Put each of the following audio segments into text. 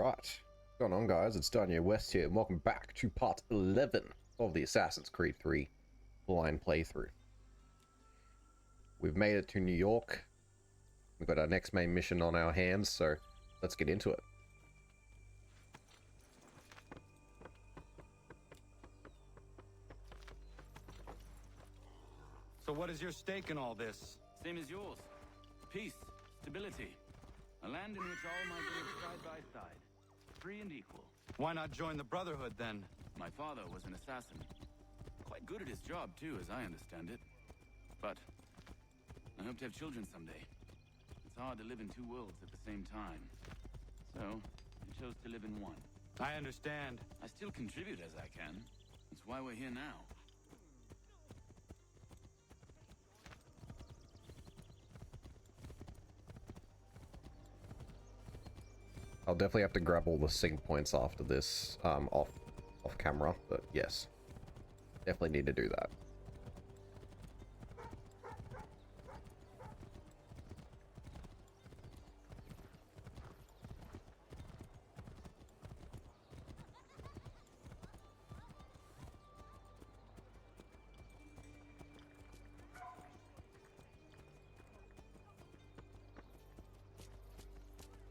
Alright, what's going on guys, it's Daniel West here, and welcome back to part 11 of the Assassin's Creed 3 blind playthrough. We've made it to New York, we've got our next main mission on our hands, so let's get into it. So what is your stake in all this? Same as yours. Peace, stability. A land in which all might live side by side. Free and equal. Why not join the Brotherhood then? My father was an assassin. Quite good at his job too, as I understand it. But I hope to have children someday. It's hard to live in two worlds at the same time. So I chose to live in one. I understand. I still contribute as I can. That's why we're here now. I'll definitely have to grab all the sync points after this, off camera, but yes, definitely need to do that.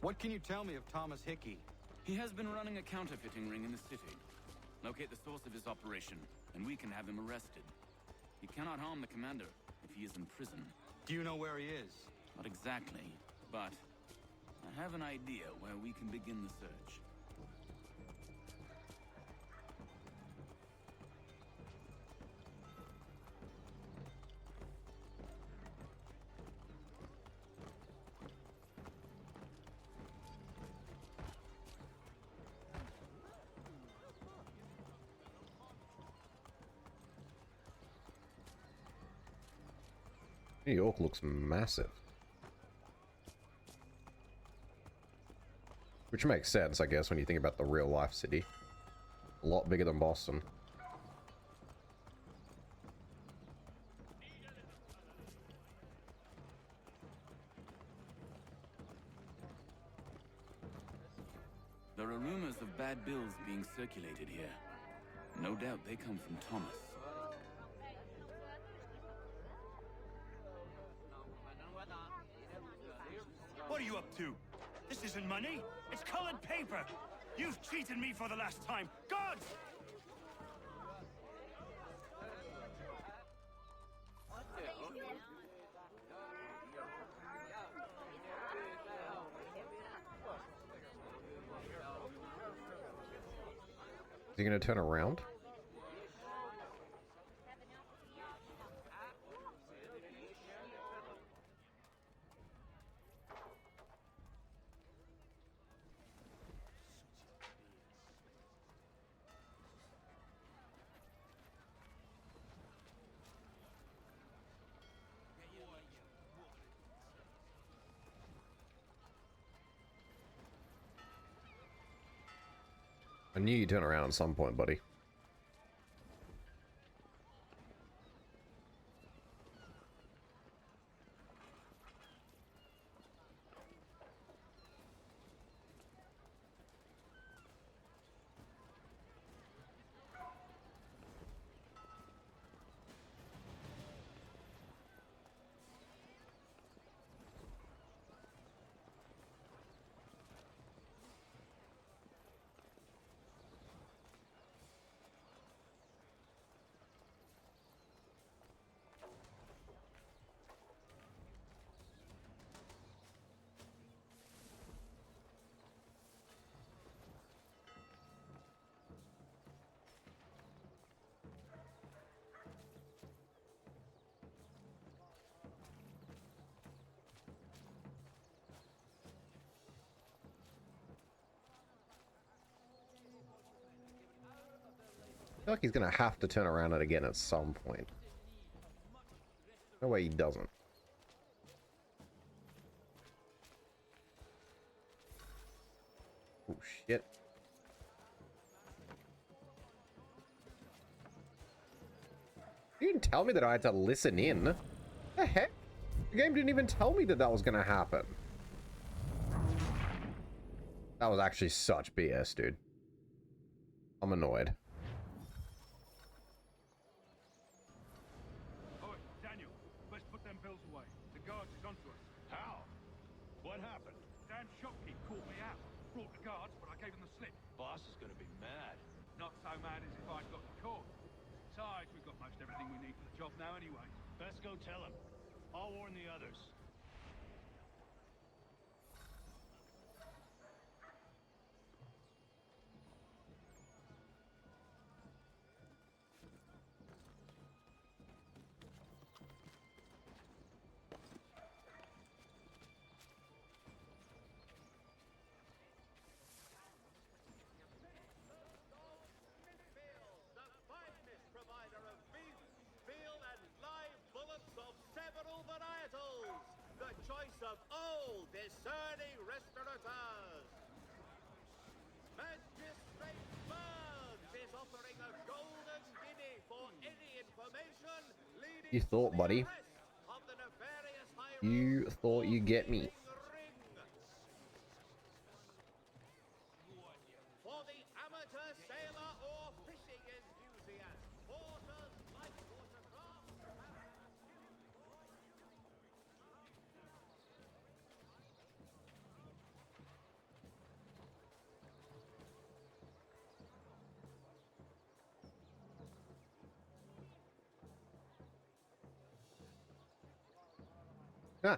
What can you tell me of Thomas Hickey? He has been running a counterfeiting ring in the city. Locate the source of his operation, and we can have him arrested. He cannot harm the commander if he is in prison. Do you know where he is? Not exactly, but I have an idea where we can begin the search. New York looks massive. Which makes sense, I guess, when you think about the real life city. A lot bigger than Boston. There are rumors of bad bills being circulated here. No doubt they come from Thomas. What are you up to? This isn't money. It's colored paper. You've cheated me for the last time. Gods! Is he gonna turn around? I knew you'd turn around at some point, buddy. I feel like he's gonna have to turn around it again at some point. No way he doesn't. Oh shit. You didn't tell me that I had to listen in. The heck? The game didn't even tell me that that was gonna happen. That was actually such BS, dude. I'm annoyed. Oh, Daniel, let's put them bills away. The guards is onto us. How? What happened? Dan Shopkeep caught me out. Brought the guards, but I gave him the slip. Boss is gonna be mad. Not so mad as if I'd got caught. Besides, we've got most everything we need for the job now anyway. Best go tell him. I'll warn the others. Of all discerning restaurateurs. Magistrate Burns is offering a golden guinea for any information leading You thought, to the buddy. arrest of the nefarious high You road thought you'd get me. ring. For the amateur sailor or fishing enthusiast, porters like watercraft. Huh.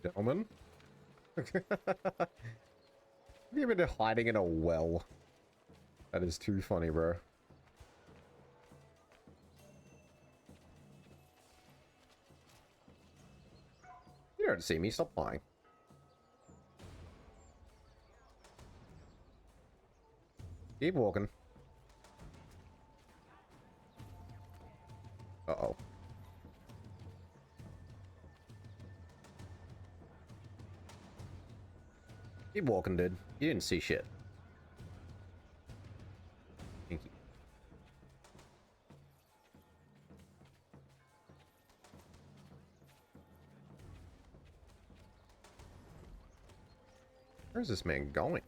Gentlemen? You've been hiding in a well. That is too funny, bro. You don't see me, stop lying. Keep walking. Uh-oh. Keep walking, dude. You didn't see shit. Thank you. Where's this man going?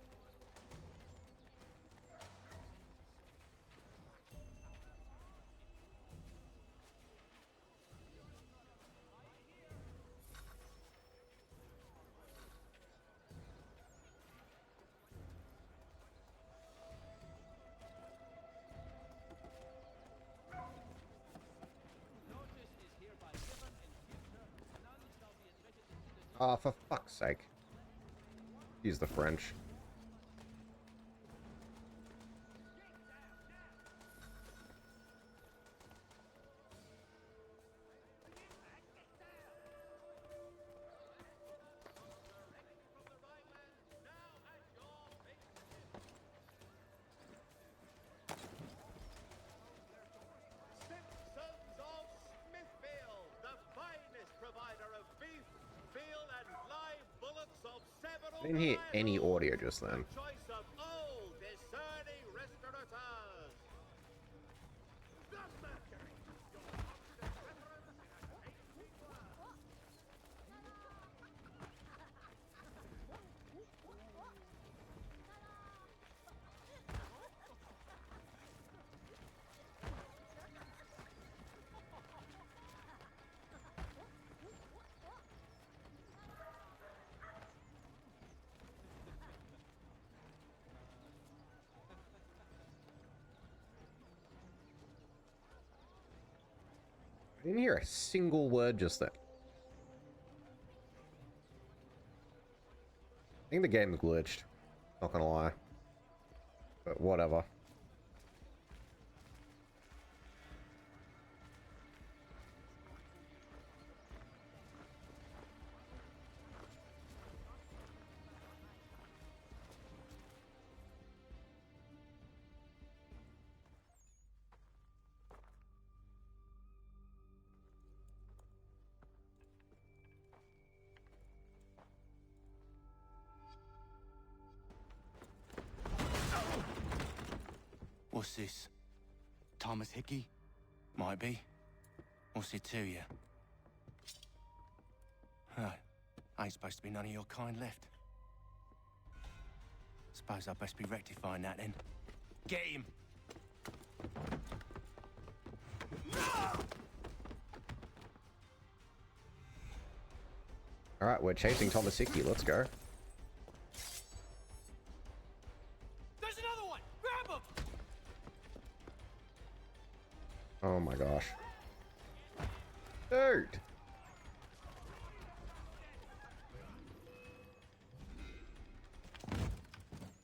Ah, for fuck's sake. Use the French. Simpsons of Smithfield, the finest provider of beef, veal, and live bullocks of several I didn't hear any audio just then. The choice of all discerning restaurateurs. The Mercury, your confident reference in an 18 words. I didn't hear a single word just then. I think the game's glitched. Not gonna lie. But whatever. What's this? Thomas Hickey? Might be. What's it to you? Right. Ain't supposed to be none of your kind left. Suppose I'd best be rectifying that then. Get him! Alright, we're chasing Thomas Hickey. Let's go. There's another one! Grab him! Oh my gosh. Dude!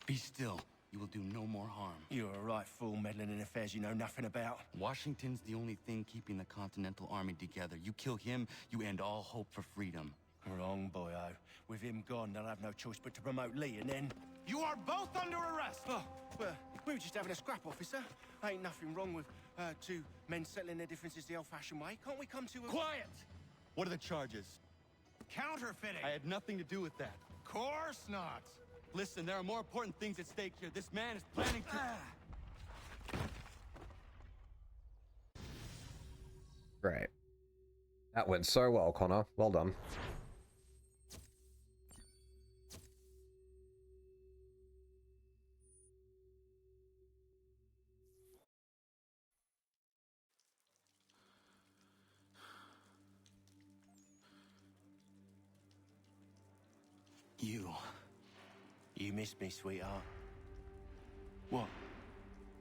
Be still. You will do no more harm. You're a right fool meddling in affairs you know nothing about. Washington's the only thing keeping the Continental Army together. You kill him, you end all hope for freedom. Wrong, boyo. With him gone, they'll have no choice but to promote Lee, and then... You are both under arrest! Oh, well, we were just having a scrap, officer. Ain't nothing wrong with two men settling their differences the old-fashioned way. Can't we come to a... Quiet! What are the charges? Counterfeiting! I had nothing to do with that. Course not! Listen, there are more important things at stake here. This man is planning to... Great. That went so well, Connor. Well done. You missed me, sweetheart. What?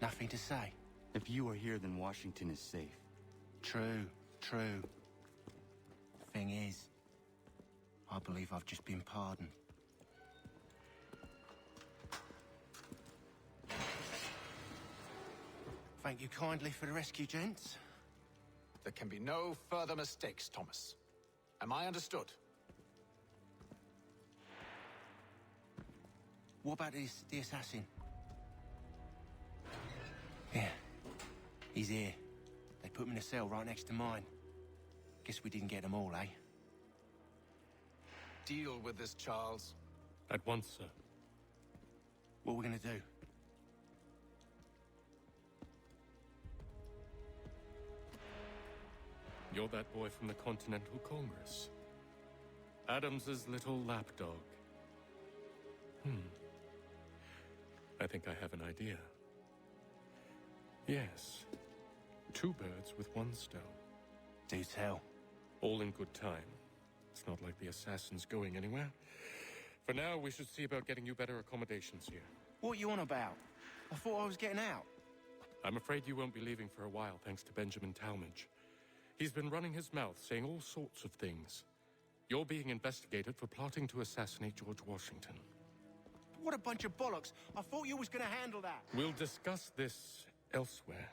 Nothing to say? If you are here, then Washington is safe. True. Thing is, I believe I've just been pardoned. Thank you kindly for the rescue, gents. There can be no further mistakes, Thomas. Am I understood? What about the assassin? Yeah, he's here. They put him in a cell right next to mine. Guess we didn't get them all, eh? Deal with this, Charles. At once, sir. What are we gonna do? You're that boy from the Continental Congress. Adams's little lapdog. I think I have an idea. Yes. 2 birds with 1 stone. Do tell. All in good time. It's not like the assassin's going anywhere. For now, we should see about getting you better accommodations here. What you on about? I thought I was getting out. I'm afraid you won't be leaving for a while, thanks to Benjamin Talmadge. He's been running his mouth, saying all sorts of things. You're being investigated for plotting to assassinate George Washington. What a bunch of bollocks. I thought you was gonna handle that. We'll discuss this elsewhere.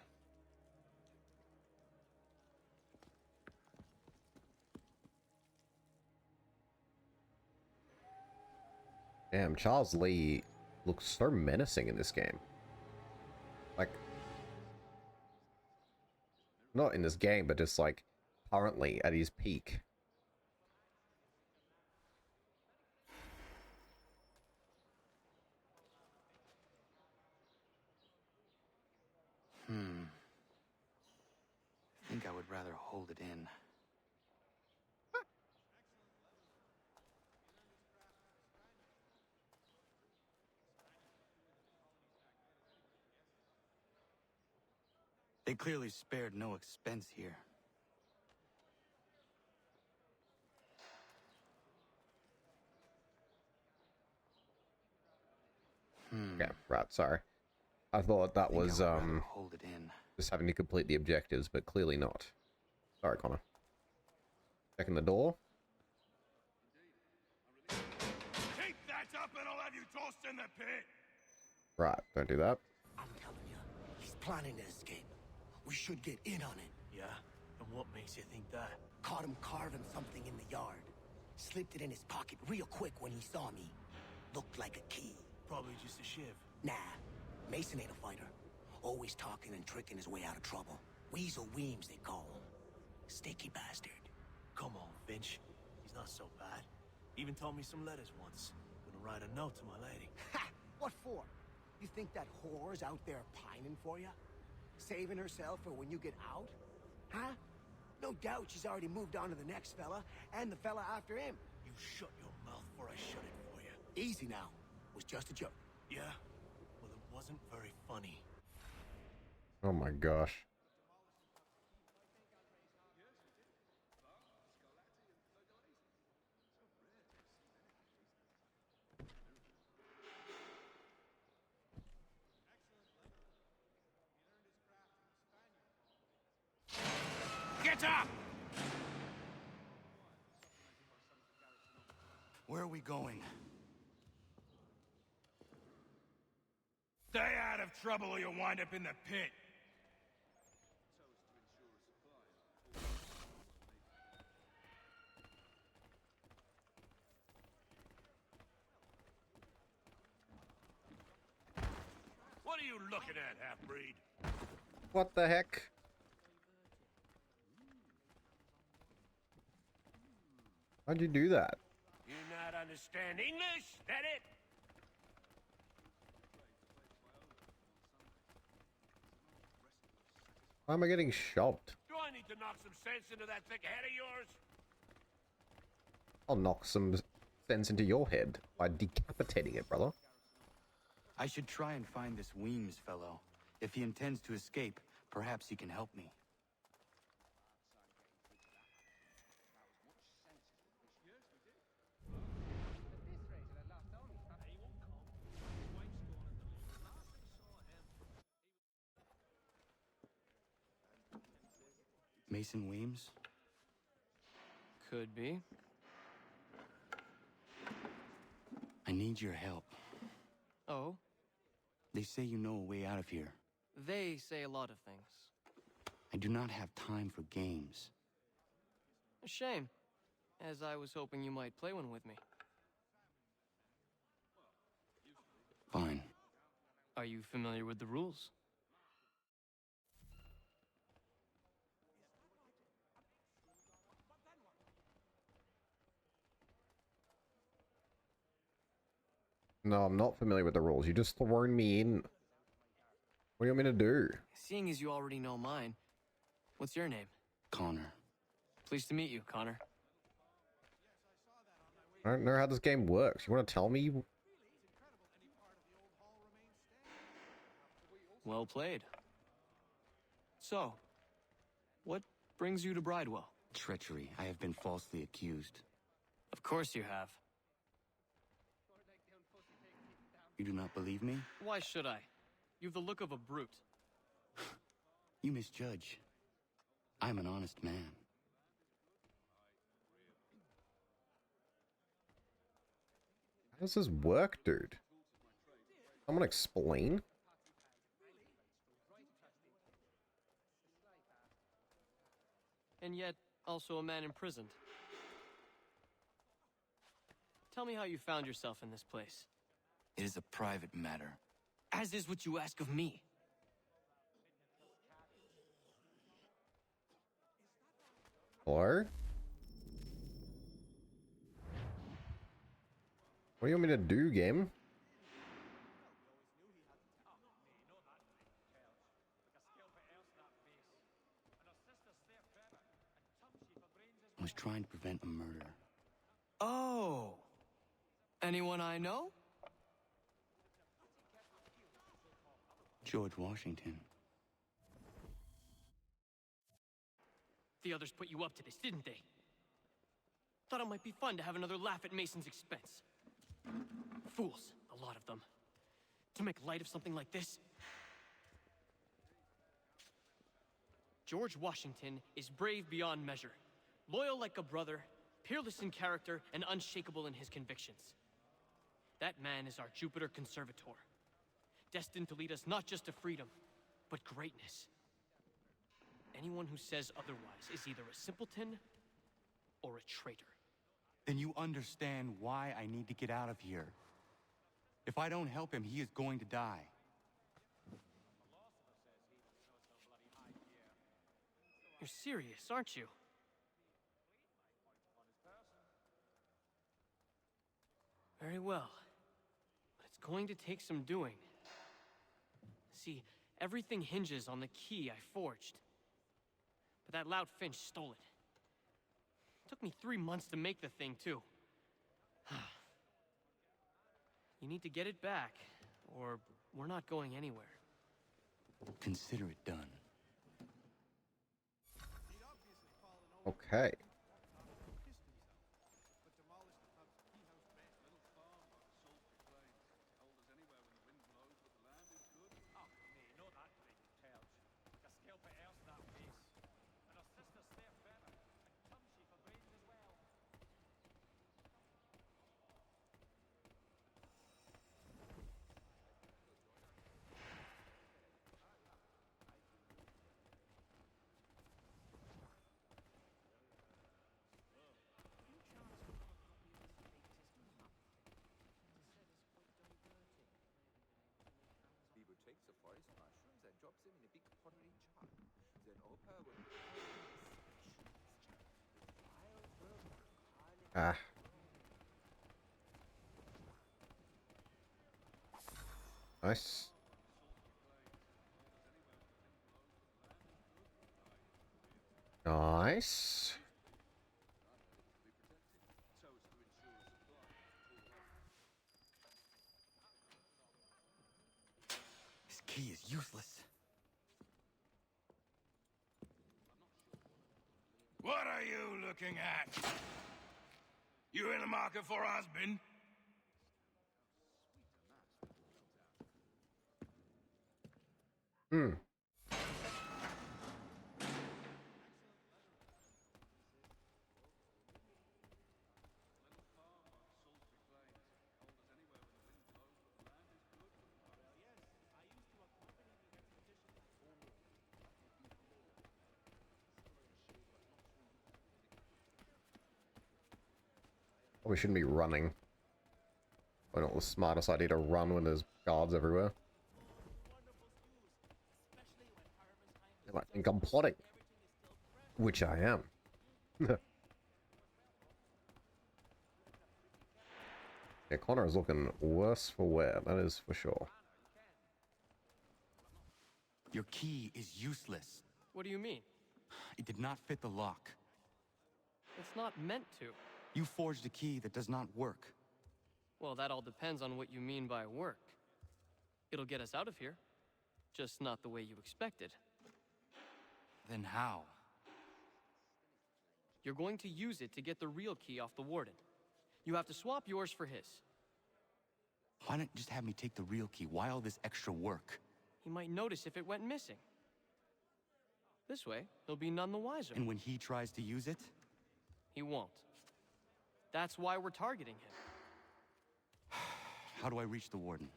Damn, Charles Lee looks so menacing in this game. Like, not in this game, but just like currently at his peak. I think I would rather hold it in. They clearly spared no expense here. Okay, right, sorry. I thought that was hold it in. just having to complete the objectives, but clearly not. Sorry, Connor. Checking the door. Keep that up and I'll have you tossed in the pit! Right, don't do that. I'm telling you, he's planning to escape. We should get in on it. Yeah? And what makes you think that? Caught him carving something in the yard. Slipped it in his pocket real quick when he saw me. Looked like a key. Probably just a shiv. Nah, Mason ain't a fighter. Always talking and tricking his way out of trouble. Weasel Weems, they call him. Sneaky bastard. Come on, Finch. He's not so bad. Even told me some letters once. Gonna write a note to my lady. Ha! What for? You think that whore's out there pining for you? Saving herself for when you get out? Huh? No doubt she's already moved on to the next fella, and the fella after him. You shut your mouth before I shut it for you. Easy now. It was just a joke. Yeah? Well, it wasn't very funny. Oh my gosh. Get up! Where are we going? Stay out of trouble or you'll wind up in the pit. What are you looking at, half-breed? What the heck? How'd you do that? You not understand English? That it? Why am I getting shoved? Do I need to knock some sense into that thick head of yours? I'll knock some sense into your head by decapitating it, brother. I should try and find this Weems fellow. If he intends to escape, perhaps he can help me. Mason Weems? Could be. I need your help. Oh? They say you know a way out of here. They say a lot of things. I do not have time for games. A shame, as I was hoping you might play one with me. Fine. Are you familiar with the rules? No, I'm not familiar with the rules. You just thrown me in. What do you want me to do? Seeing as you already know mine, what's your name? Connor. Pleased to meet you, Connor. I don't know how this game works. You want to tell me? Well played. So, what brings you to Bridewell? Treachery. I have been falsely accused. Of course you have. You do not believe me? Why should I? You've the look of a brute. You misjudge. I'm an honest man. How does this work, dude? Someone explain? And yet, also a man imprisoned. Tell me how you found yourself in this place. It is a private matter. As is what you ask of me. Hello? What do you want me to do, game? I was trying to prevent a murder. Oh! Anyone I know? George Washington. The others put you up to this, didn't they? Thought it might be fun to have another laugh at Mason's expense. Fools, a lot of them. To make light of something like this. George Washington is brave beyond measure, loyal like a brother, peerless in character, and unshakable in his convictions. That man is our Jupiter Conservator, destined to lead us not just to freedom, but greatness. Anyone who says otherwise is either a simpleton or a traitor. Then you understand why I need to get out of here. If I don't help him, he is going to die. You're serious, aren't you? Very well. But it's going to take some doing. See, Everything hinges on the key I forged. But that loud Finch stole it. Took me 3 months to make the thing, too. You need to get it back, or we're not going anywhere. Consider it done. Okay. Takes the forest mushrooms and drops them in a big pottery jar. Then Opa will... Ah. Nice. Nice. This key is useless. What are you looking at? You in the market for a husband? Hmm. We shouldn't be running. Probably not the smartest idea to run when there's guards everywhere. They might think I'm plotting. Which I am. Yeah, Connor is looking worse for wear, that is for sure. Your key is useless. What do you mean? It did not fit the lock. It's not meant to. You forged a key that does not work. Well, that all depends on what you mean by work. It'll get us out of here. Just not the way you expected. Then how? You're going to use it to get the real key off the warden. You have to swap yours for his. Why not just have me take the real key? Why all this extra work? He might notice if it went missing. This way, he'll be none the wiser. And when he tries to use it? He won't. That's why we're targeting him. How do I reach the warden?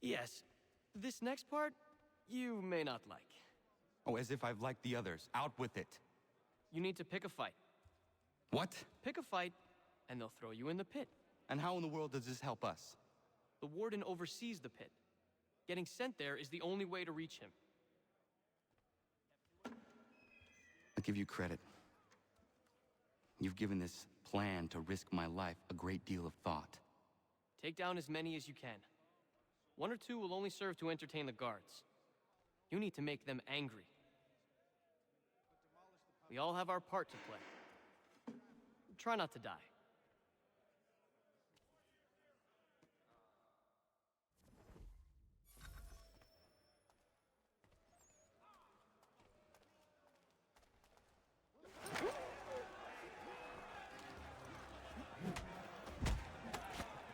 Yes. This next part, you may not like. Oh, as if I've liked the others. Out with it. You need to pick a fight. What? Pick a fight, and they'll throw you in the pit. And how in the world does this help us? The warden oversees the pit. Getting sent there is the only way to reach him. I'll give you credit. You've given this plan to risk my life a great deal of thought. Take down as many as you can. 1 or 2 will only serve to entertain the guards. You need to make them angry. We all have our part to play. Try not to die.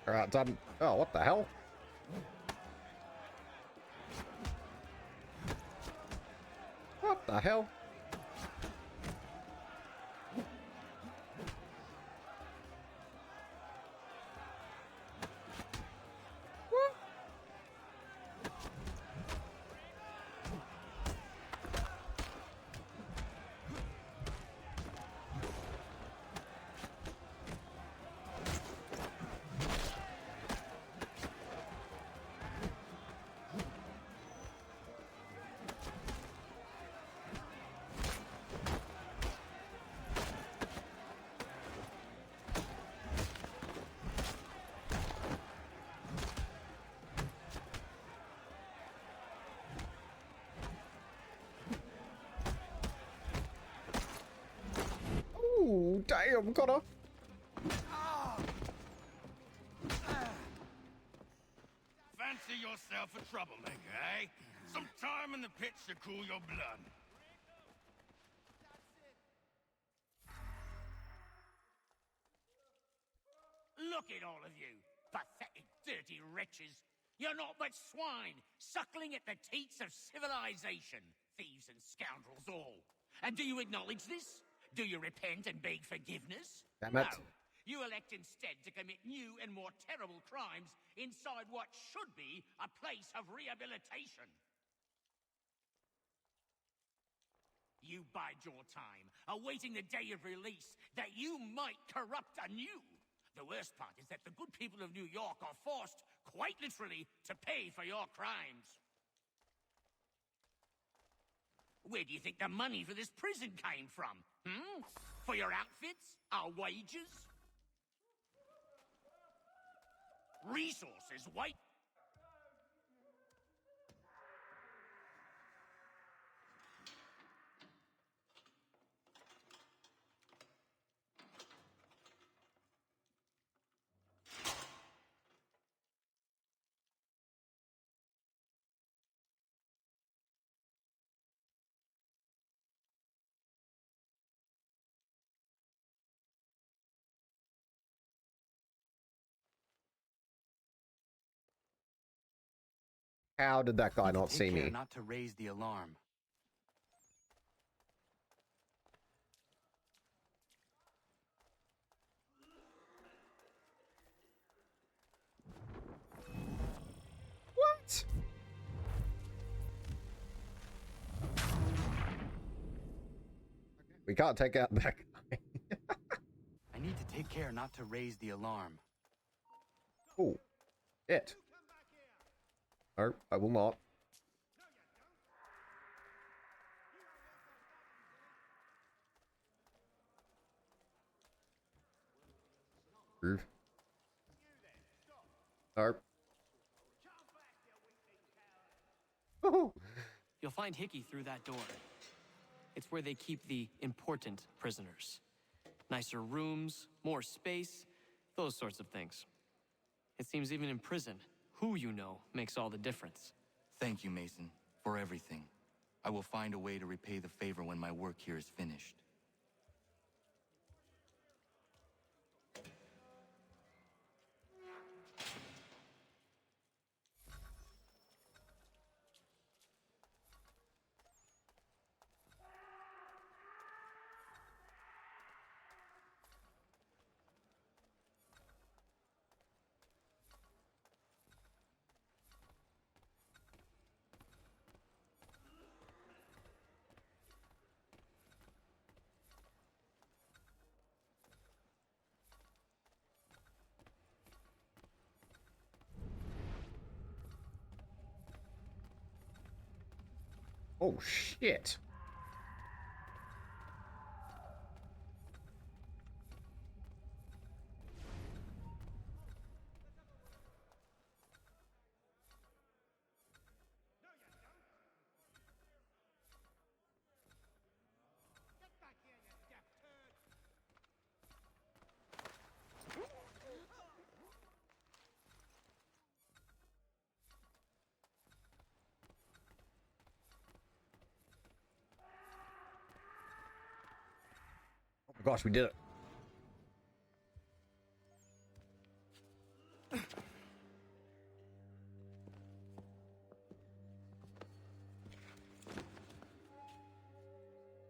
Alright, done. Oh, what the hell? What the hell? Damn, Connor. Fancy yourself a troublemaker, eh? Some time in the pits to cool your blood. Look at all of you, pathetic, dirty wretches. You're not but swine, suckling at the teats of civilization. Thieves and scoundrels all. And do you acknowledge this? Do you repent and beg forgiveness? Damn it. No. You elect instead to commit new and more terrible crimes inside what should be a place of rehabilitation. You bide your time, awaiting the day of release, that you might corrupt anew. The worst part is that the good people of New York are forced, quite literally, to pay for your crimes. Where do you think the money for this prison came from? For your outfits? Our wages? Resources, wait. How did that guy not see Take care me? not to raise the alarm. What? We can't take out that guy. I need to take care not to raise the alarm. Oh, it. No, I will not. Groove. No. Oh. You'll find Hickey through that door. It's where they keep the important prisoners. Nicer rooms, more space, those sorts of things. It seems even in prison, who you know makes all the difference. Thank you, Mason, for everything. I will find a way to repay the favor when my work here is finished. Oh, shit. Oh my gosh, we did it.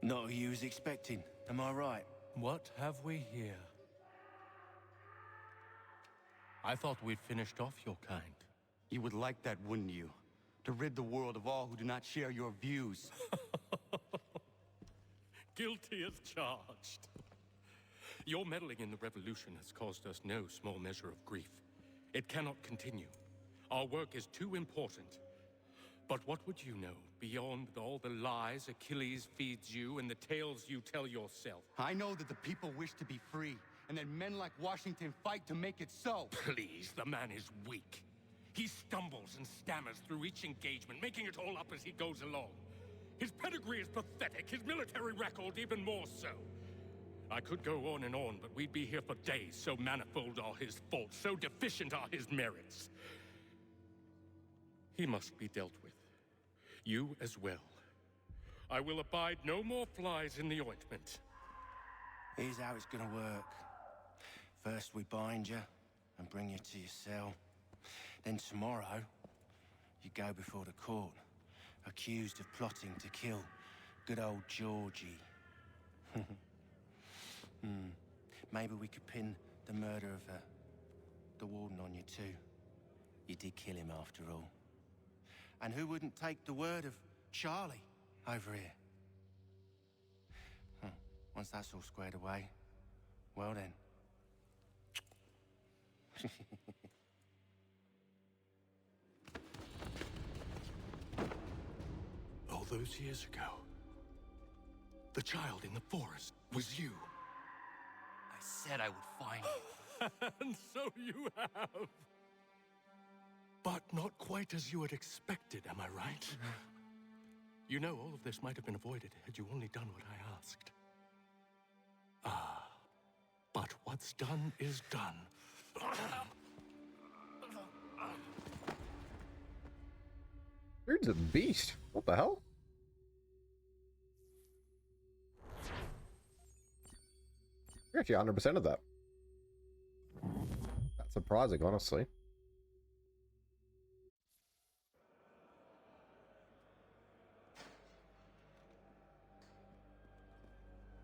Not who you was expecting, am I right? What have we here? I thought we'd finished off your kind. You would like that, wouldn't you? To rid the world of all who do not share your views. Guilty as charged. Your meddling in the revolution has caused us no small measure of grief. It cannot continue. Our work is too important. But what would you know beyond all the lies Achilles feeds you and the tales you tell yourself? I know that the people wish to be free, and that men like Washington fight to make it so. Please, the man is weak. He stumbles and stammers through each engagement, making it all up as he goes along. His pedigree is pathetic, his military record even more so. I could go on, but we'd be here for days. So manifold are his faults, so deficient are his merits. He must be dealt with. You as well. I will abide no more flies in the ointment. Here's how it's gonna work. First we bind you and bring you to your cell. Then tomorrow, you go before the court, accused of plotting to kill good old Georgie. Maybe we could pin the murder of the warden on you too. You did kill him after all. And who wouldn't take the word of Charlie over here? Once that's all squared away, well then. All those years ago, the child in the forest was you. I said I would find you. And so you have. But not quite as you had expected, am I right? You know, all of this might have been avoided had you only done what I asked. But what's done is done. Dude's a beast. What the hell? You're actually 100% of that. That's surprising, honestly.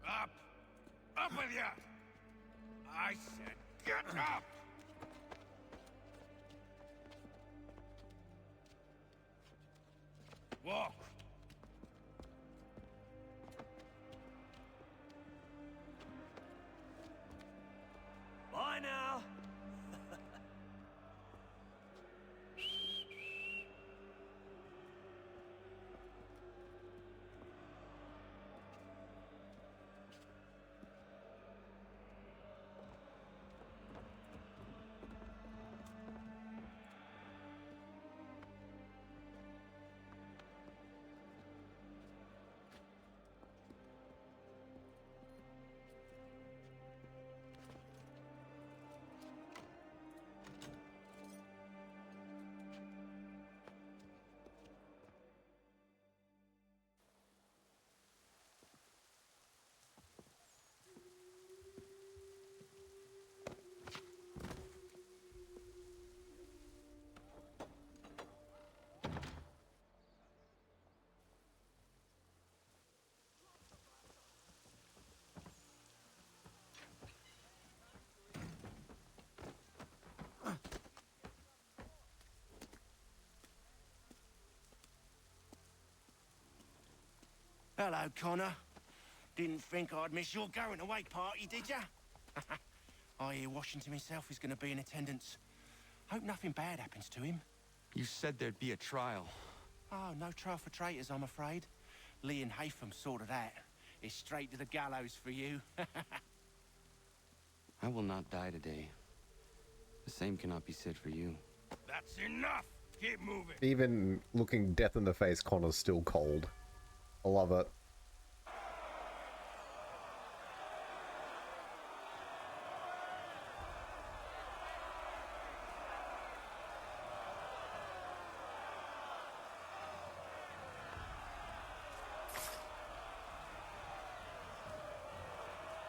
Up! Up with you! I said get up! Walk! Bye now. Hello, Connor. Didn't think I'd miss your going away party, did ya? I hear Washington himself is going to be in attendance. Hope nothing bad happens to him. You said there'd be a trial. Oh, no trial for traitors, I'm afraid. Lee and Haytham sorted that. It's straight to the gallows for you. I will not die today. The same cannot be said for you. That's enough! Keep moving! Even looking death in the face, Connor's still cold. I love it.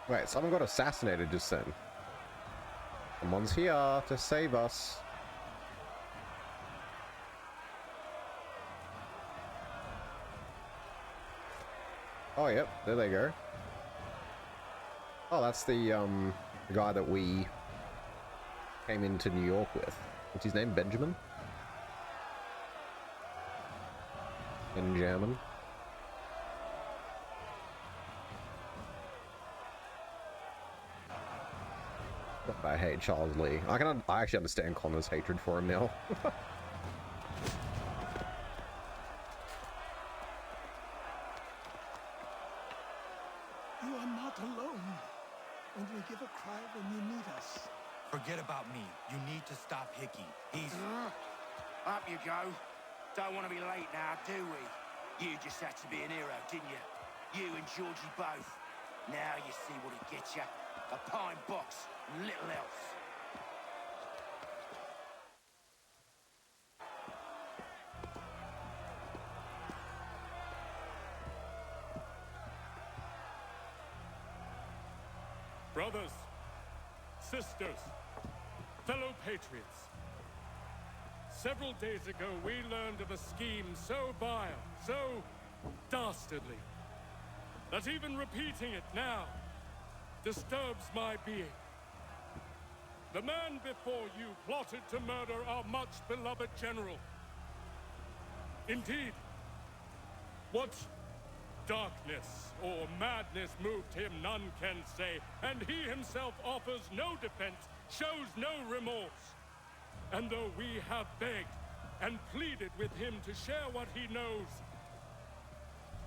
Wait, someone got assassinated just then. Someone's here to save us. Oh, yep, there they go. Oh, that's the guy that we came into New York with. What's his name? Benjamin? Benjamin. God, I hate Charles Lee. I actually understand Connor's hatred for him now. You are not alone. Only give a cry when you need us. Forget about me. You need to stop Hickey. He's... Up you go. Don't want to be late now, do we? You just had to be an hero, didn't you? You and Georgie both. Now you see what it gets you. A pine box, little else. Brothers, sisters, fellow patriots. Several days ago, we learned of a scheme so vile, so dastardly, that even repeating it now disturbs my being. The man before you plotted to murder our much-beloved general. Indeed, what darkness or madness moved him, none can say, and he himself offers no defense, shows no remorse. And though we have begged and pleaded with him to share what he knows,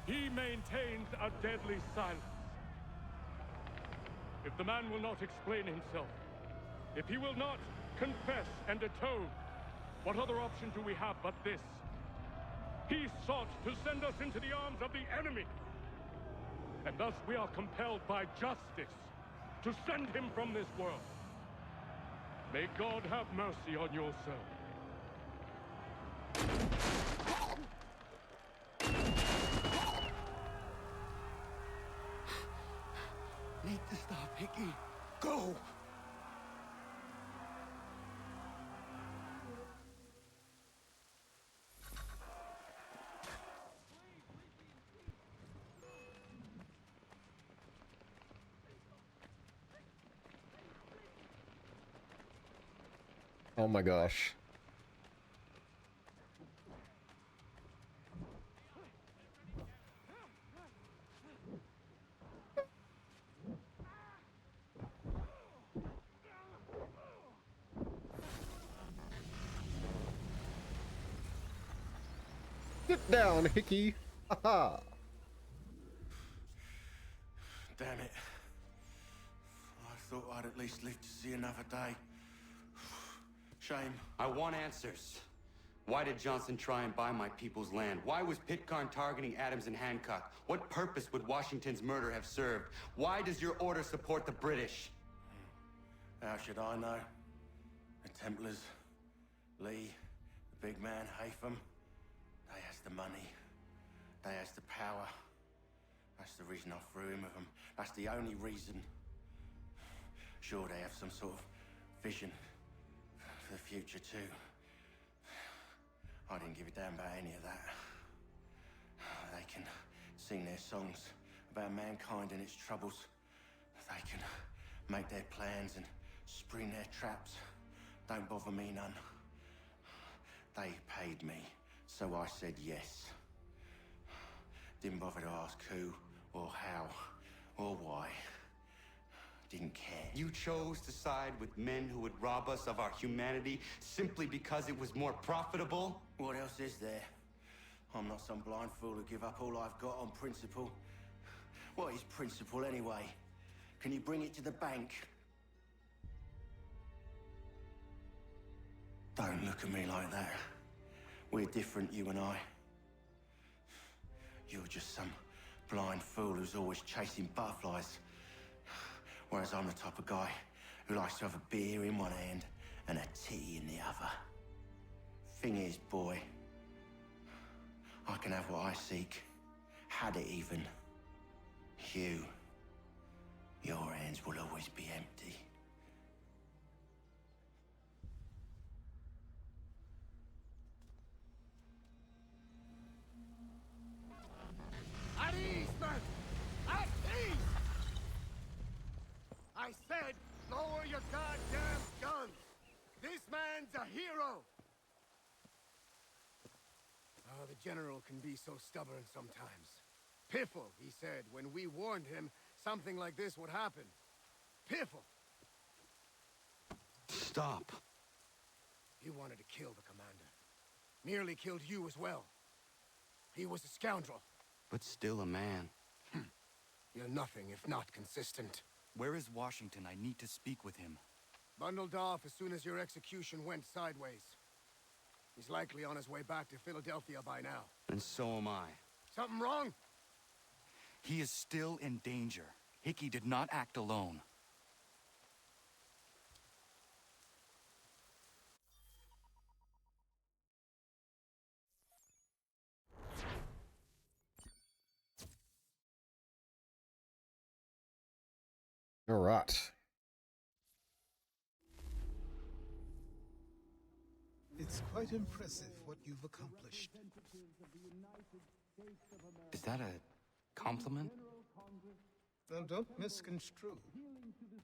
he maintains a deadly silence. If the man will not explain himself, if he will not confess and atone, what other option do we have but this? He sought to send us into the arms of the enemy. And thus we are compelled by justice to send him from this world. May God have mercy on your soul. Need to stop, Hickey. Go! Oh my gosh. Sit down, Hickey. Haha. Damn it. I thought I'd at least live to see another day. Shame. I want answers. Why did Johnson try and buy my people's land? Why was Pitcairn targeting Adams and Hancock? What purpose would Washington's murder have served? Why does your order support the British? How should I know? The Templars, Lee, the big man, Haytham, they has the money. They has the power. That's the reason I threw in with them. That's the only reason. Sure, they have some sort of vision for the future too. I didn't give a damn about any of that. They can sing their songs about mankind and its troubles. They can make their plans and spring their traps. Don't bother me none. They paid me, so I said yes. Didn't bother to ask who, or how, or why. Didn't care. You chose to side with men who would rob us of our humanity simply because it was more profitable? What else is there? I'm not some blind fool who give up all I've got on principle. What is principle anyway? Can you bring it to the bank? Don't look at me like that. We're different, you and I. You're just some blind fool who's always chasing butterflies. Whereas I'm the type of guy who likes to have a beer in one hand and a tea in the other. Thing is, boy, I can have what I seek. Had it even. Your hands will always be empty. At ease, man! At ease! I said, lower your goddamn guns! This man's a hero! Oh, the general can be so stubborn sometimes. Piffle, he said, when we warned him something like this would happen. Piffle! Stop. He wanted to kill the commander. Nearly killed you as well. He was a scoundrel. But still a man. You're nothing if not consistent. Where is Washington? I need to speak with him. Bundled off as soon as your execution went sideways. He's likely on his way back to Philadelphia by now. And so am I. Something wrong? He is still in danger. Hickey did not act alone. All right. It's quite impressive what you've accomplished. Is that a compliment? Now, don't misconstrue.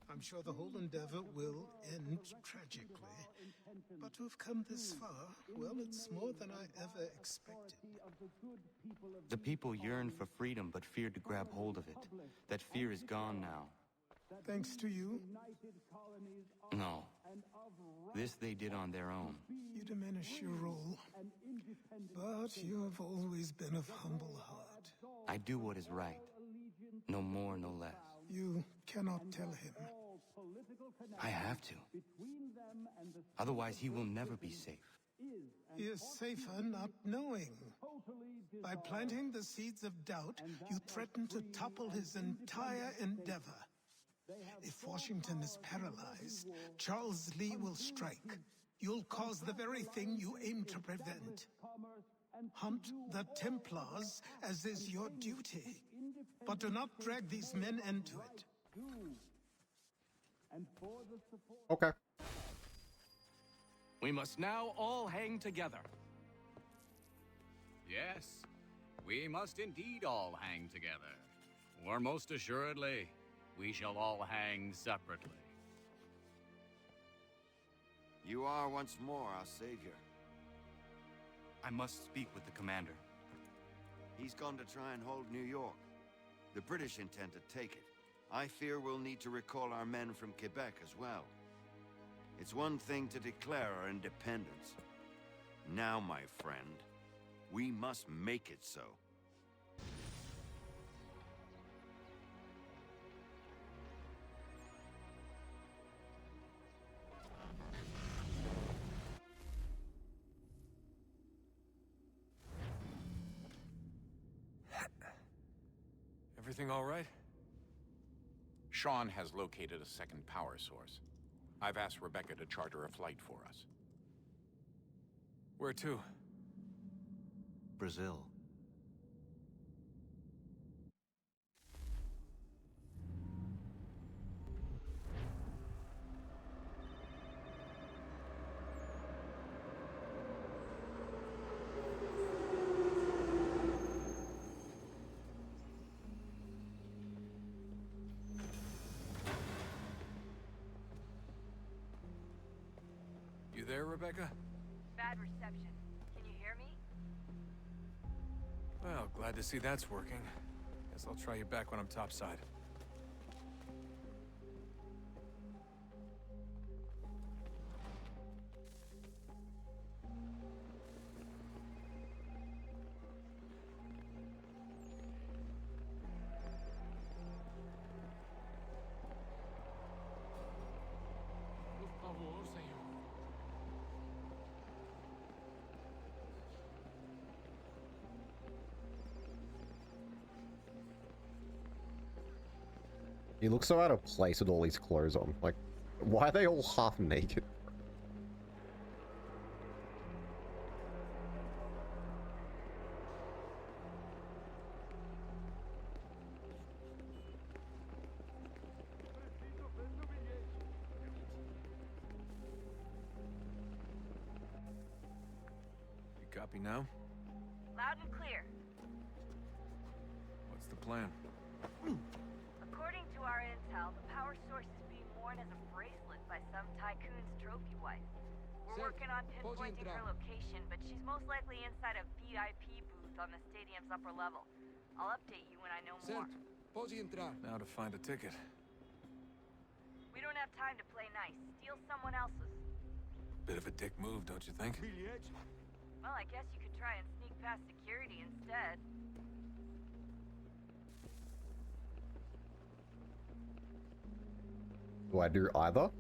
I'm sure the whole endeavor will end tragically. But to have come this far, well, it's more than I ever expected. The people yearned for freedom but feared to grab hold of it. That fear is gone now. Thanks to you? No. This they did on their own. You diminish your role. But you have always been of humble heart. I do what is right. No more, no less. You cannot tell him. I have to. Otherwise, he will never be safe. He is safer not knowing. By planting the seeds of doubt, you threaten to topple his entire endeavor. If Washington is paralyzed, Charles Lee will strike. You'll cause the very thing you aim to prevent. Hunt the Templars, as is your duty. But do not drag these men into it. Okay. We must now all hang together. Yes, we must indeed all hang together. Or most assuredly, we shall all hang separately. You are once more our savior. I must speak with the commander. He's gone to try and hold New York. The British intend to take it. I fear we'll need to recall our men from Quebec as well. It's one thing to declare our independence. Now, my friend, we must make it so. Everything all right? Sean has located a second power source. I've asked Rebecca to charter a flight for us. Where to? Brazil. You there, Rebecca? Bad reception. Can you hear me? Well, glad to see that's working. Guess I'll try you back when I'm topside. He looks so out of place with all these clothes on. Like, why are they all half naked? You copy now? Loud and clear. What's the plan? According to our intel, the power source is being worn as a bracelet by some tycoon's trophy wife. We're working on pinpointing her location, but she's most likely inside a VIP booth on the stadium's upper level. I'll update you when I know more. Now to find a ticket. We don't have time to play nice. Steal someone else's. Bit of a dick move, don't you think? Well, I guess you could try and sneak past security instead. Do I do either?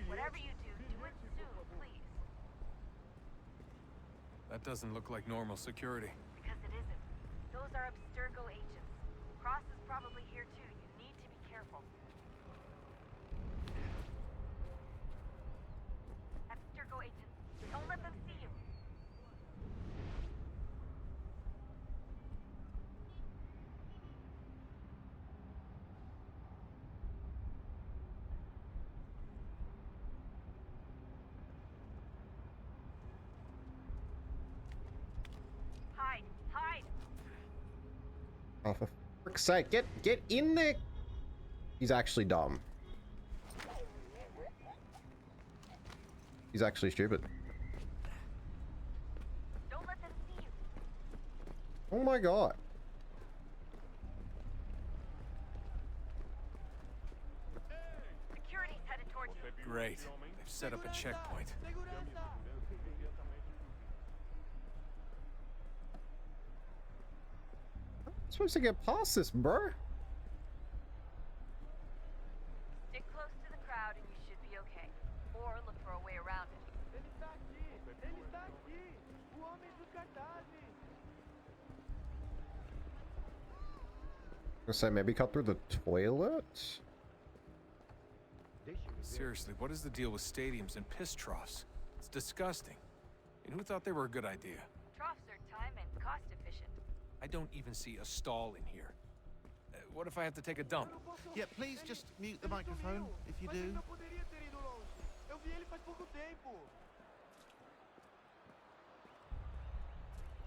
Whatever you do, do it soon, please. That doesn't look like normal security. Because it isn't. Those are Abstergo agents. Cross is probably here too. You need to be careful. Abstergo agents, don't let them see you. Hide! Hide! Oh, for frick's sake, get in there! He's actually dumb. He's actually stupid. Don't let them see you. Oh my god. Security's headed towards you. Great. They've set up a checkpoint. I'm supposed to get past this, bro. Stick close to the crowd and you should be okay. Or look for a way around it. I say maybe cut through the toilet? Seriously, what is the deal with stadiums and piss troughs? It's disgusting. And who thought they were a good idea? Troughs are time and cost efficient. I don't even see a stall in here. What if I have to take a dump? Yeah, please just mute the microphone if you do.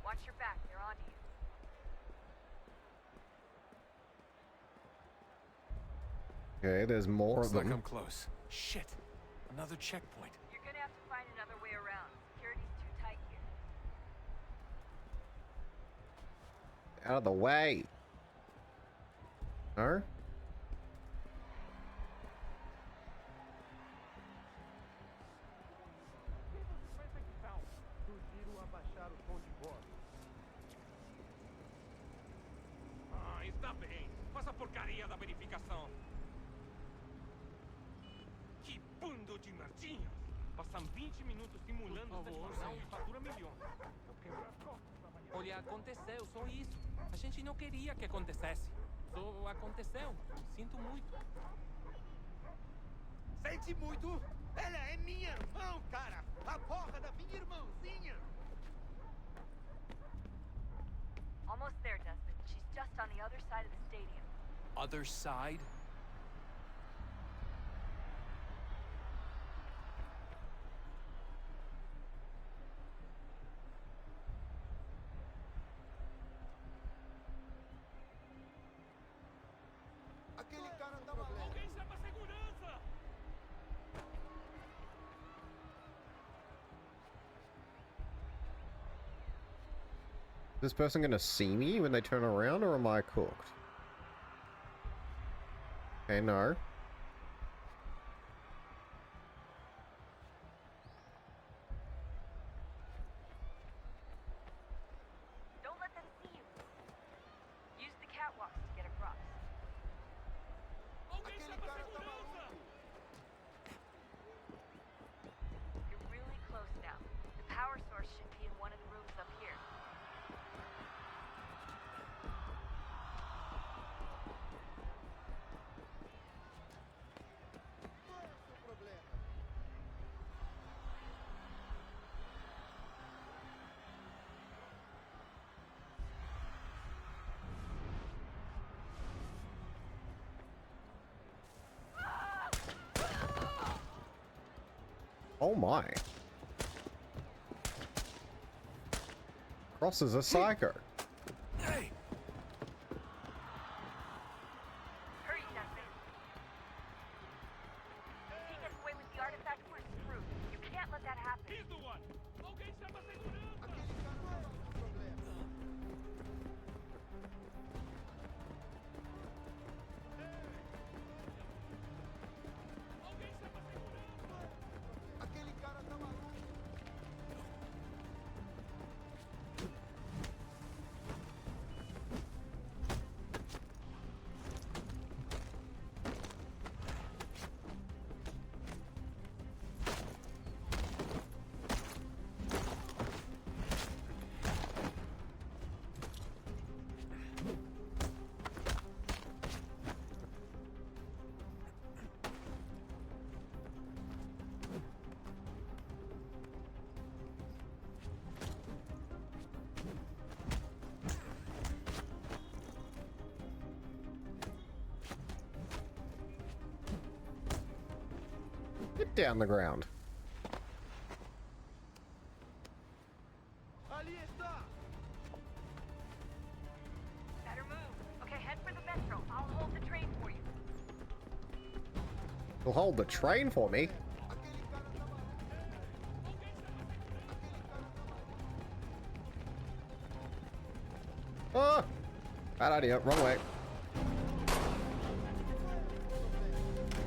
Watch your back, they're onto you. Okay, there's more Looks of like them. I'm close. Shit. Another checkpoint. You're gonna have to find another way around. Security's too tight here. Out of the way. No? Ah, está bem. Faça a porcaria da verificação. Que bando de merdinhas! Passam 20 minutos simulando esta explosão e fatura milhões. Eu quebro as costas trabalhando. Olha, aconteceu, só isso. A gente não queria que acontecesse. Só aconteceu. Sinto muito. Sente muito? Ela é minha irmã, cara! A porra da minha irmãzinha! Almost there, Desmond. She's just on the other side of the stadium. Other side? Aquele cara tá maluco! Alguém chama segurança! Is this person gonna see me when they turn around, or am I cooked? Okay, no. Don't let them see you. Use the catwalks to get across. You're really close now. The power source should be in one of the rooms up here. Oh my. Cross is a psycho. Hey! Hurry, Desmond. If he gets away with the artifact, we're screwed. You can't let that happen. He's the one! Alguém chama segurança! Aquele cara tá maluco! shit down the ground. Better move. Okay, head for the metro. I'll hold the train for you. You'll hold the train for me? Oh! Bad idea. Wrong way.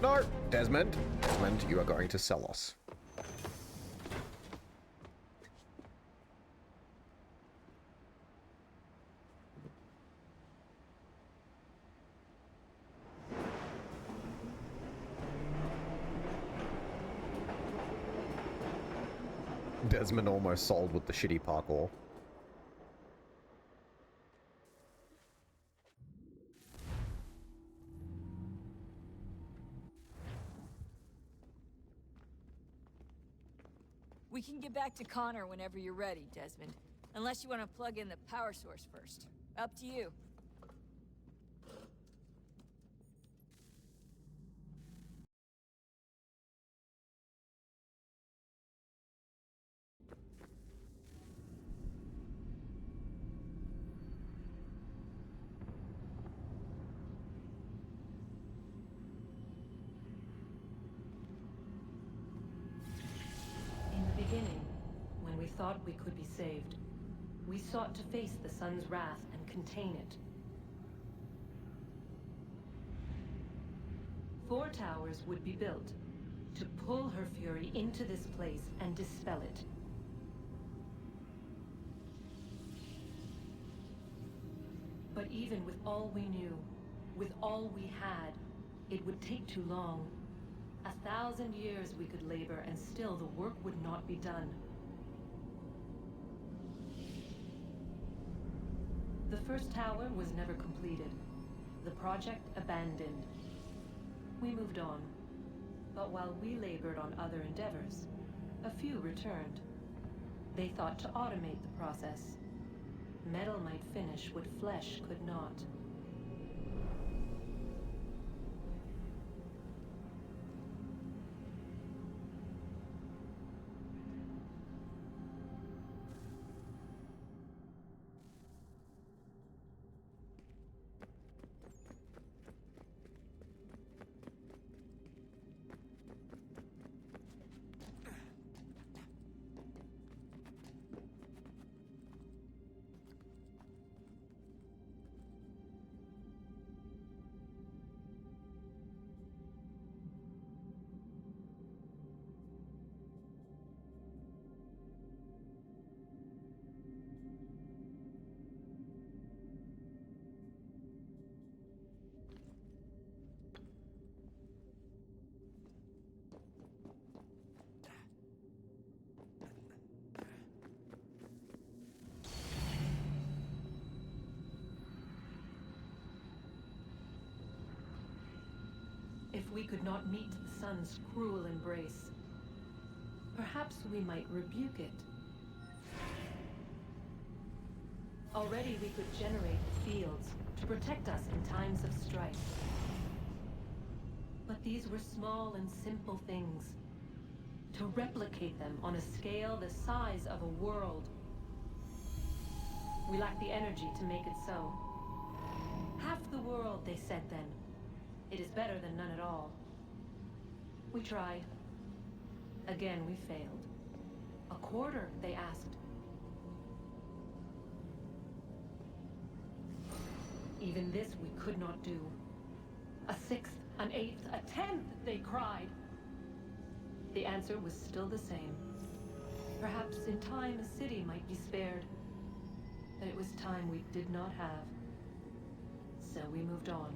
No! Desmond. Desmond, you are going to sell us. Desmond almost sold with the shitty parkour. We can get back to Connor whenever you're ready, Desmond. Unless you want to plug in the power source first. Up to you. When we thought we could be saved, we sought to face the sun's wrath and contain it. 4 towers would be built to pull her fury into this place and dispel it. But even with all we knew, with all we had, it would take too long. 1,000 years we could labor and still the work would not be done. The first tower was never completed. The project abandoned. We moved on. But while we labored on other endeavors, a few returned. They thought to automate the process. Metal might finish what flesh could not. If we could not meet the sun's cruel embrace, perhaps we might rebuke it. Already we could generate fields to protect us in times of strife. But these were small and simple things. To replicate them on a scale the size of a world. We lack the energy to make it so. Half the world, they said then. It is better than none at all. We tried. Again, we failed. A quarter, they asked. Even this we could not do. A 6th, an 8th, a 10th, they cried. The answer was still the same. Perhaps in time a city might be spared. But it was time we did not have. So we moved on.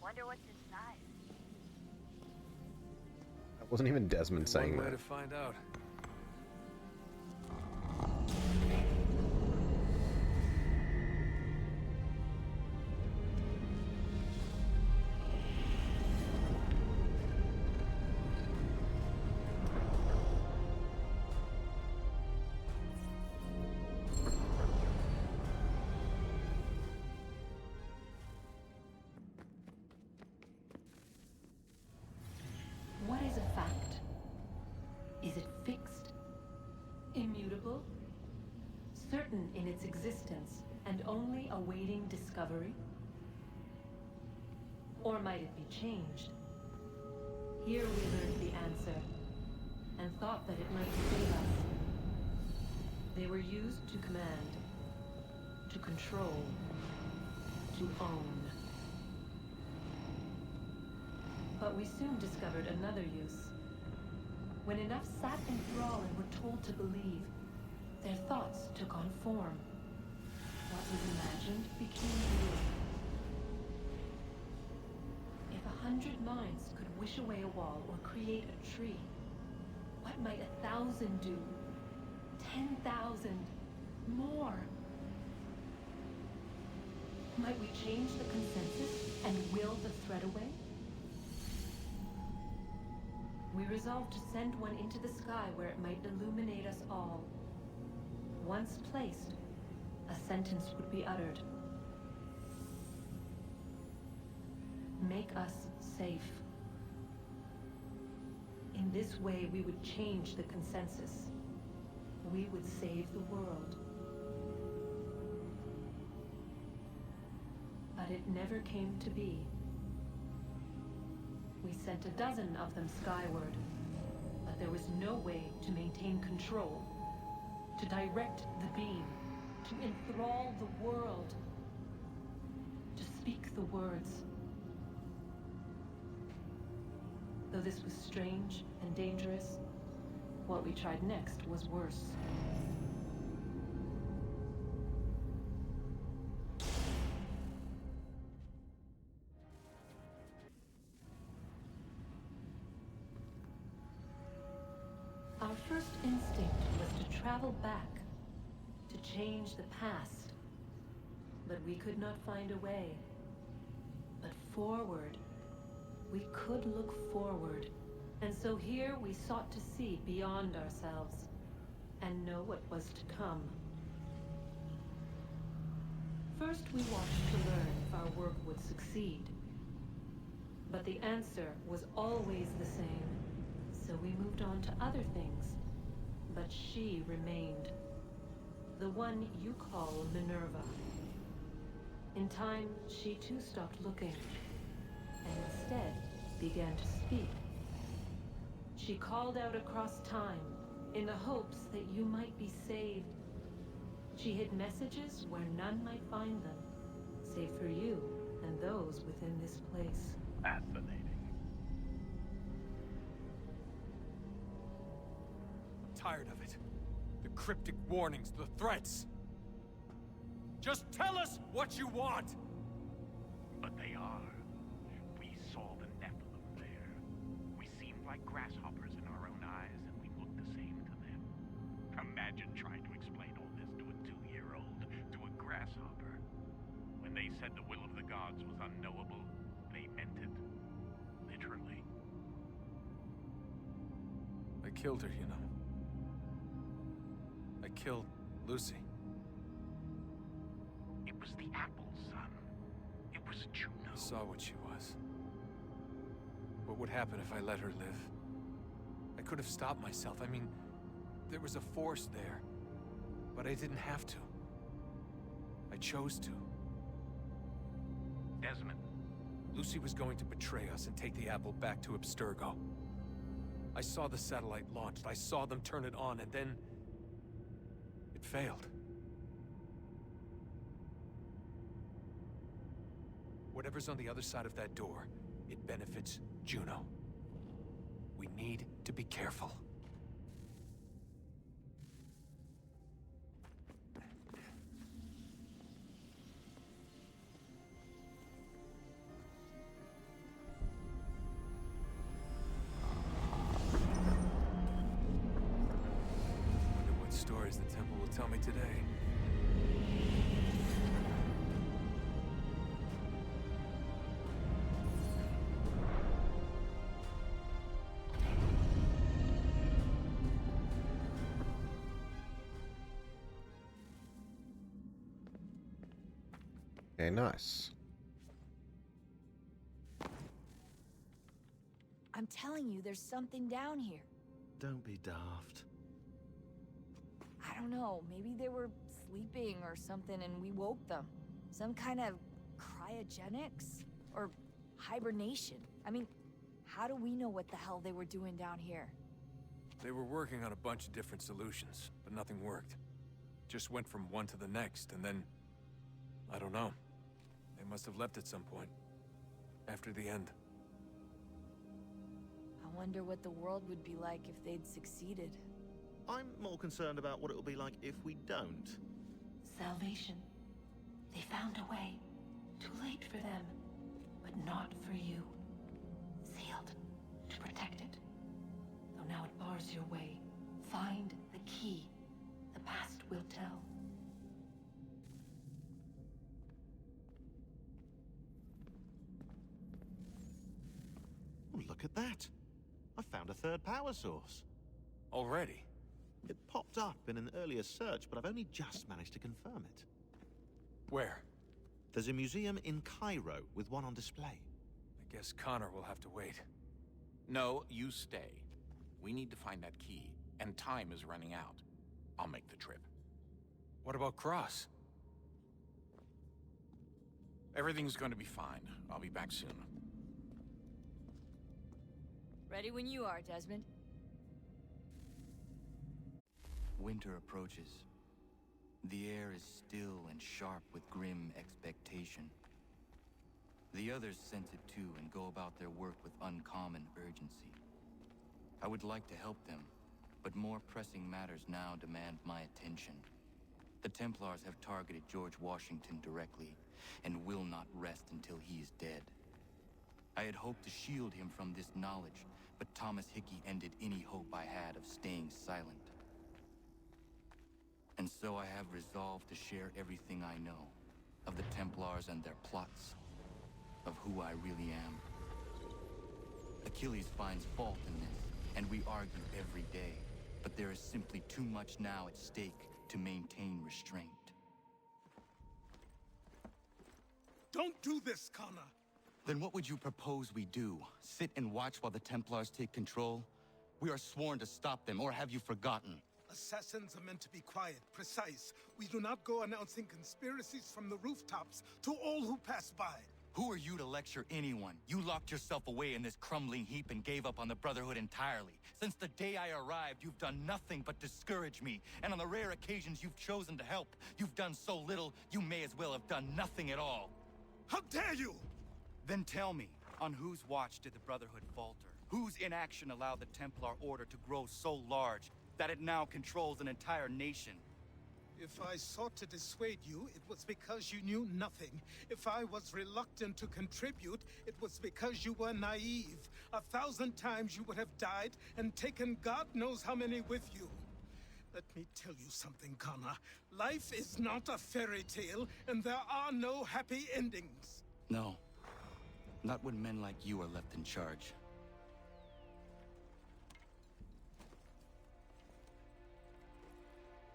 Wonder what's inside. That wasn't even Desmond saying One way that. to find out. its existence and only awaiting discovery? Or might it be changed? Here we learned the answer, and thought that it might save us. They were used to command, to control, to own. But we soon discovered another use. When enough sat in thrall and were told to believe, their thoughts took on form. What was imagined became real. If 100 minds could wish away a wall or create a tree, what might 1,000 do? 10,000? More? Might we change the consensus and will the threat away? We resolved to send one into the sky where it might illuminate us all. Once placed, a sentence would be uttered. Make us safe. In this way, we would change the consensus. We would save the world. But it never came to be. We sent a dozen of them skyward, but there was no way to maintain control, to direct the beam, to enthrall the world, to speak the words. Though this was strange and dangerous, what we tried next was worse. Our first instinct was to travel back, to change the past. But we could not find a way. But forward, we could look forward. And so here we sought to see beyond ourselves, and know what was to come. First we watched to learn if our work would succeed. But the answer was always the same. So we moved on to other things, but she remained. The one you call Minerva. In time, she too stopped looking, and instead began to speak. She called out across time, in the hopes that you might be saved. She hid messages where none might find them, save for you and those within this place. Fascinating. Tired of it. The cryptic warnings, the threats. Just tell us what you want! But they are. We saw the Nephilim there. We seemed like grasshoppers in our own eyes, and we looked the same to them. Imagine trying to explain all this to a 2-year-old, to a grasshopper. When they said the will of the gods was unknowable, they meant it. Literally. I killed her, you know. I killed Lucy. It was the apple, son. It was Juno. I saw what she was. What would happen if I let her live? I could have stopped myself. I mean, there was a force there. But I didn't have to. I chose to. Desmond. Lucy was going to betray us and take the apple back to Abstergo. I saw the satellite launched. I saw them turn it on, and then it failed. Whatever's on the other side of that door, it benefits Juno. We need to be careful. Wonder what stories the temple will tell me today. Okay, nice. I'm telling you, there's something down here. Don't be daft. I don't know, maybe there were sleeping or something and we woke them. Some kind of cryogenics? Or hibernation? I mean, how do we know what the hell they were doing down here? They were working on a bunch of different solutions, but nothing worked. Just went from one to the next, and then... I don't know. They must have left at some point. After the end. I wonder what the world would be like if they'd succeeded. I'm more concerned about what it will be like if we don't. Salvation. They found a way. Too late for them, but not for you. Sealed to protect it. Though now it bars your way. Find the key. The past will tell. Oh, look at that. I found a third power source. Already? It popped up in an earlier search, but I've only just managed to confirm it. Where? There's a museum in Cairo with one on display. I guess Connor will have to wait. No, you stay. We need to find that key, and time is running out. I'll make the trip. What about Cross? Everything's going to be fine. I'll be back soon. Ready when you are, Desmond. Winter approaches. The air is still and sharp with grim expectation. The others sense it too and go about their work with uncommon urgency. I would like to help them, but more pressing matters now demand my attention. The Templars have targeted George Washington directly, and will not rest until he is dead. I had hoped to shield him from this knowledge, but Thomas Hickey ended any hope I had of staying silent. And so I have resolved to share everything I know, of the Templars and their plots, of who I really am. Achilles finds fault in this, and we argue every day, but there is simply too much now at stake to maintain restraint. Don't do this, Connor! Then what would you propose we do? Sit and watch while the Templars take control? We are sworn to stop them, or have you forgotten? Assassins are meant to be quiet, precise. We do not go announcing conspiracies from the rooftops to all who pass by. Who are you to lecture anyone? You locked yourself away in this crumbling heap and gave up on the Brotherhood entirely. Since the day I arrived, you've done nothing but discourage me. And on the rare occasions you've chosen to help, you've done so little, you may as well have done nothing at all. How dare you! Then tell me, on whose watch did the Brotherhood falter? Whose inaction allowed the Templar Order to grow so large that it now controls an entire nation? If I sought to dissuade you, it was because you knew nothing. If I was reluctant to contribute, it was because you were naive. 1,000 times you would have died and taken God knows how many with you. Let me tell you something, Connor. Life is not a fairy tale, and there are no happy endings. No. Not when men like you are left in charge.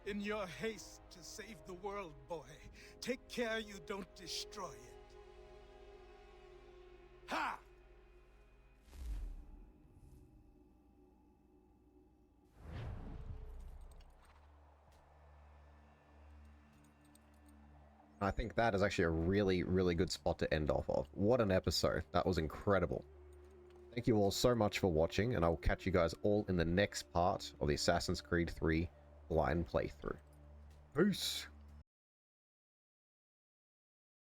In your haste to save the world, boy, take care you don't destroy it. Ha! I think that is actually a really, really good spot to end off of. What an episode. That was incredible. Thank you all so much for watching, and I will catch you guys all in the next part of the Assassin's Creed 3 blind playthrough. Peace!